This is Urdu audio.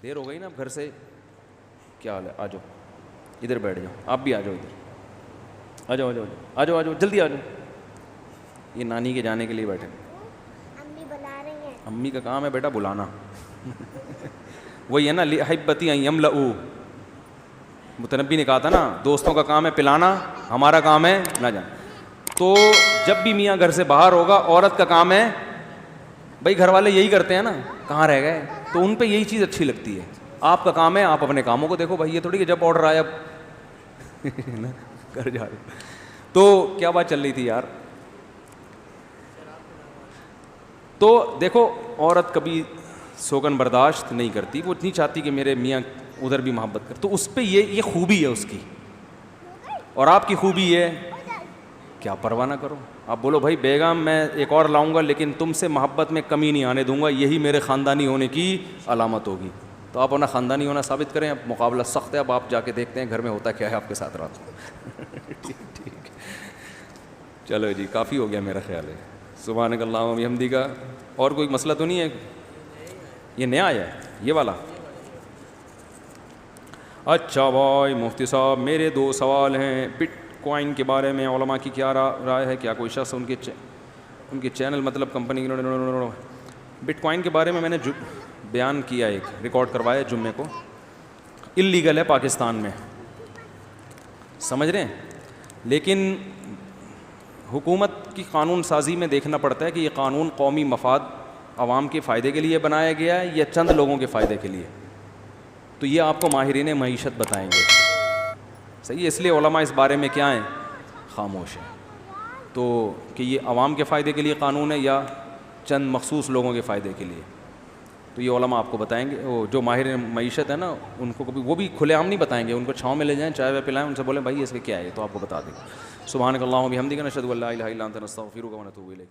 دیر ہو گئی نا اب گھر سے, کیا حال ہے, آ جاؤ ادھر بیٹھ جاؤ, آپ بھی آ جاؤ ادھر, آ جاؤ آ جاؤ آ جاؤ آ جاؤ جلدی آ جاؤ. یہ نانی کے جانے کے لیے بیٹھے. امی بلا رہی ہیں. امی کا کام ہے بیٹا بلانا. وہی ہے نا حبتی یملؤ, متنبی نے کہا تھا نا دوستوں کا کام ہے پلانا, ہمارا کام ہے نہ جانا. تو جب بھی میاں گھر سے باہر ہوگا عورت کا کام ہے, بھائی گھر والے یہی کرتے ہیں نا, کہاں رہ گئے, تو ان پہ یہی چیز اچھی لگتی ہے. آپ کا کام ہے آپ اپنے کاموں کو دیکھو بھائی, یہ تھوڑی کہ جب آڈر آیا گھر جا رہے. تو کیا بات چل رہی تھی یار, تو دیکھو عورت کبھی سوگن برداشت نہیں کرتی, وہ اتنی چاہتی کہ میرے میاں ادھر بھی محبت کر, تو اس پہ یہ خوبی ہے اس کی. اور آپ کی خوبی ہے کیا پرواہ نہ کرو, آپ بولو بھائی بیگم میں ایک اور لاؤں گا لیکن تم سے محبت میں کمی نہیں آنے دوں گا, یہی میرے خاندانی ہونے کی علامت ہوگی. تو آپ اپنا خاندانی ہونا ثابت کریں. اب مقابلہ سخت ہے, اب آپ جا کے دیکھتے ہیں گھر میں ہوتا کیا ہے آپ کے ساتھ رات کو. ٹھیک چلو جی کافی ہو گیا میرا خیال ہے. سبحانک اللہم و بحمدک. اور کوئی مسئلہ تو نہیں ہے؟ یہ نیا آیا ہے یہ والا. اچھا بھائی مفتی صاحب میرے 2 سوال ہیں. بٹ کوائن کے بارے میں علماء کی کیا رائے ہے؟ کیا کوئی شخص ان کے چینل مطلب کمپنی بٹ کوائن کے بارے میں نے بیان کیا, ایک ریکارڈ کروایا جمعے کو. اللیگل ہے پاکستان میں, سمجھ رہے ہیں, لیکن حکومت کی قانون سازی میں دیکھنا پڑتا ہے کہ یہ قانون قومی مفاد عوام کے فائدے کے لیے بنایا گیا ہے یا چند لوگوں کے فائدے کے لیے. تو یہ آپ کو ماہرین معیشت بتائیں گے. صحیح ہے, اس لیے علماء اس بارے میں کیا ہیں, خاموش ہیں. تو کہ یہ عوام کے فائدے کے لیے قانون ہے یا چند مخصوص لوگوں کے فائدے کے لیے, تو یہ علماء آپ کو بتائیں گے. وہ جو ماہر معیشت ہے نا ان کو کبھی وہ بھی کھلے عام نہیں بتائیں گے, ان کو چھاؤں میں لے جائیں, چائے وائے پلائیں, ان سے بولیں بھائی اس کے کیا ہے, تو آپ کو بتا دیں گے. سبحانک اللہم و بحمدک نشہد ان لا الہ الا انت نستغفرک و نتوب الیک.